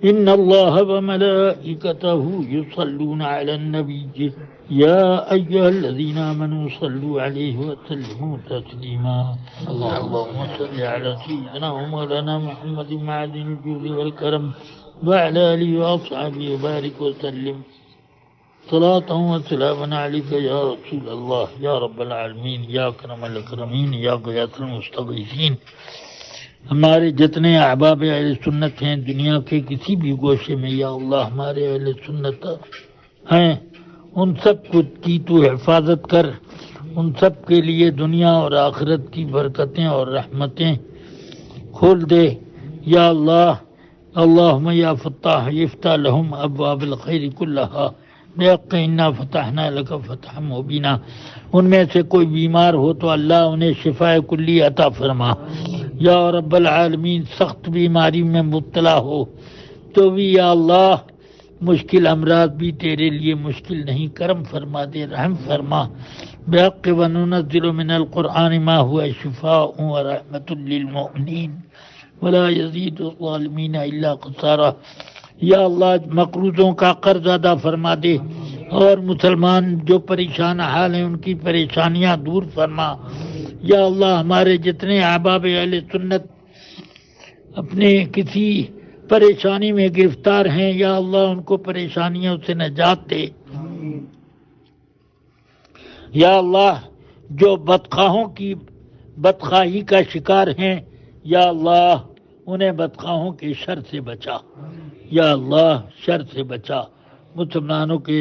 إن الله وملائكته يصلون على النبي يا أيها الذين آمنوا صلوا عليه وسلموا تسليما اللهم صل على سيدنا ومولانا محمد معدن الجود والكرم وعلى آله وأصحابه وبارك وسلم صلاة وسلاما عليك يا رسول الله يا رب العالمين يا أكرم الأكرمين يا غياث المستغيثين. ہمارے جتنے احباب اہل سنت ہیں دنیا کے کسی بھی گوشے میں یا اللہ ہمارے اہل سنت ہیں ان سب کی تو حفاظت کر، ان سب کے لیے دنیا اور آخرت کی برکتیں اور رحمتیں کھول دے یا اللہ. اللہم یا فتاح یفتح لہم ابواب الخیر کلہا بحق انا فتحنا لک فتحا مبینا. ان میں سے کوئی بیمار ہو تو اللہ انہیں شفاء کلی عطا فرما یا رب العالمین. سخت بیماری میں مبتلا ہو تو بھی یا اللہ مشکل امراض بھی تیرے لیے مشکل نہیں، کرم فرما دے، رحم فرما. بحق وننزل من القرآن ما هو شفاء ورحمة للمؤمنین ولا يزيد الظالمین الا خسارا. یا اللہ مقروضوں کا قرض ادا فرما دے اور مسلمان جو پریشان حال ہیں ان کی پریشانیاں دور فرما. یا اللہ ہمارے جتنے احباب اہل سنت اپنے کسی پریشانی میں گرفتار ہیں یا اللہ ان کو پریشانیوں سے نجات دے. یا اللہ جو بدخواہوں کی بدخواہی کا شکار ہیں یا اللہ انہیں بدخواہوں کے شر سے بچا یا اللہ، شر سے بچا. مسلمانوں کے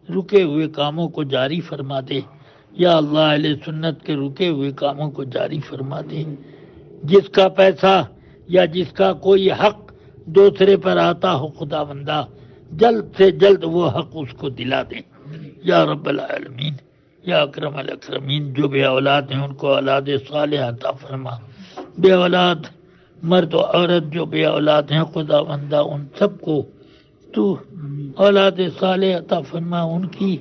رکے ہوئے کاموں کو جاری فرما دے یا اللہ، اہل سنت کے رکے ہوئے کاموں کو جاری فرما دے. جس کا پیسہ یا جس کا کوئی حق دوسرے پر آتا ہو خدا بندہ جلد سے جلد وہ حق اس کو دلا دے یا رب العالمین یا اکرم الاکرمین. جو بے اولاد ہیں ان کو اولاد صالح عطا فرما. بے اولاد مرد و عورت جو بے اولاد ہیں خدا بندہ ان سب کو تو اولاد صالح عطا فرما، ان کی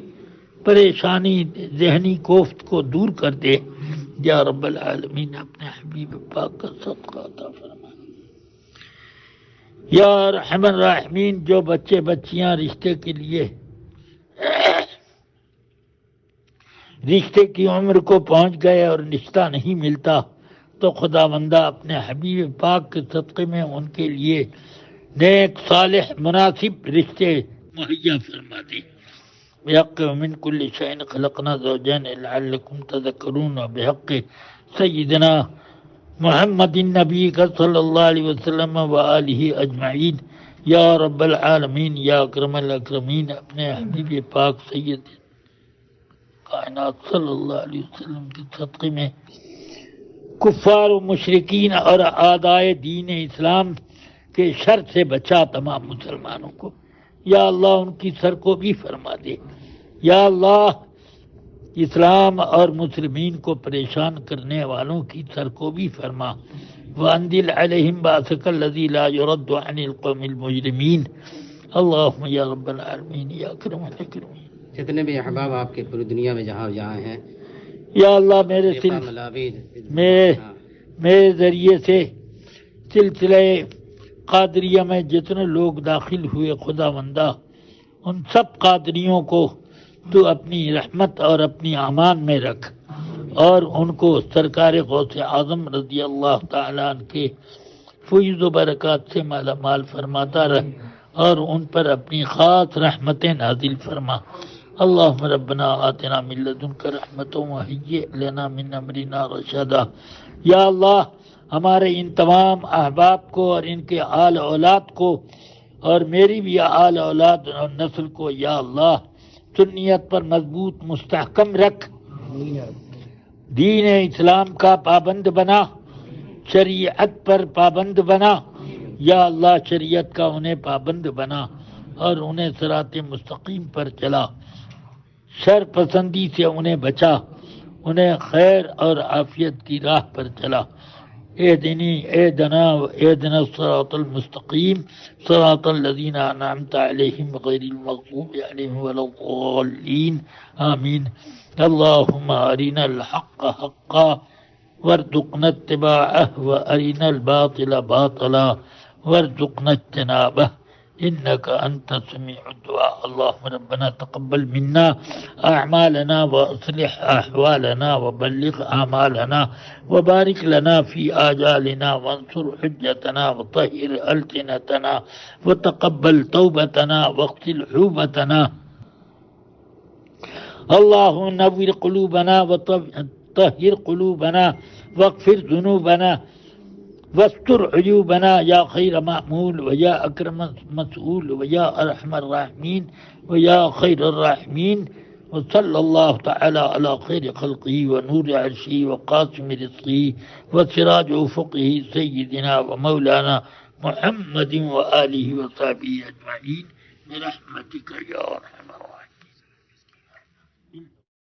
پریشانی ذہنی کوفت کو دور کر دے یا رب العالمین. اپنے حبیب پاک کا صدقہ عطا فرما یا ارحم الراحمین. جو بچے بچیاں رشتے کے لیے رشتے کی عمر کو پہنچ گئے اور رشتہ نہیں ملتا تو خدا بندہ اپنے حبیب پاک کے صدقے میں ان کے لیے نیک صالح مناسب رشتے مہیا فرما دے. بحق من کل شیء خلقنا زوجین لعلکم تذکرون بحق سیدنا محمد النبی صلی اللہ علیہ وسلم وآلہ اجمعین یا رب العالمین یا اکرم الاکرمین. اپنے حبیب پاک سید کائنات صلی اللہ علیہ وسلم کے صدقے میں کفار و مشرکین اور اعدائے دین اسلام کے شر سے بچا تمام مسلمانوں کو یا اللہ. ان کی سرکوبی فرما دے یا اللہ. اسلام اور مسلمین کو پریشان کرنے والوں کی سرکوبی فرما. وانزل علیہم باسک الذی لا یرد عن القوم المجرمین. اللہم یا رب العالمین یا اکرم الاکرمین. جتنے بھی احباب آپ کے پوری دنیا میں جہاں ہیں یا اللہ میرے ذریعے سے سلسلہ قادریہ میں جتنے لوگ داخل ہوئے خدا بندہ ان سب قادریوں کو تو اپنی رحمت اور اپنی امان میں رکھ اور ان کو سرکار غوث اعظم رضی اللہ تعالیٰ عنہ کے فیض و برکات سے مالا مال فرماتا رہ اور ان پر اپنی خاص رحمتیں نازل فرما. اللہم ربنا آتنا من لدنک رحمت وہیئ لنا من امرنا رشدا. یا اللہ ہمارے ان تمام احباب کو اور ان کے آل اولاد کو اور میری بھی آل اولاد اور نسل کو یا اللہ سنیت پر مضبوط مستحکم رکھ، دین اسلام کا پابند بنا، شریعت پر پابند بنا یا اللہ. شریعت کا انہیں پابند بنا اور انہیں صراط مستقیم پر چلا. شر پسندی سے انہیں بچا، انہیں خیر اور عافیت کی راہ پر چلا. اہدنا الصراط المستقیم صراط الذین انعمت علیہم غیر المغضوب علیہم ولا الضالین آمین. اللہم ارنا الحق حقا وارزقنا اتباعه وارنا الباطل باطلا وارزقنا اجتنابه إنك أنت السميع الدعاء. اللهم ربنا تقبل منا أعمالنا وأصلح أحوالنا وبلغ آمالنا وبارك لنا في آجالنا وانصر حجتنا وطهر ألسنتنا وتقبل توبتنا واغسل حوبتنا. اللهم نور قلوبنا وطهر قلوبنا واغفر ذنوبنا واستر عيوبنا يا خير مأمول ويا أكرم مسؤول ويا أرحم الراحمين ويا خير الراحمين. وصلى الله تعالى على خير خلقه ونور عرشه وقاسم رزقه وسراج أفقه سيدنا ومولانا محمد وآله وصحبه أجمعين برحمتك يا أرحم الراحمين.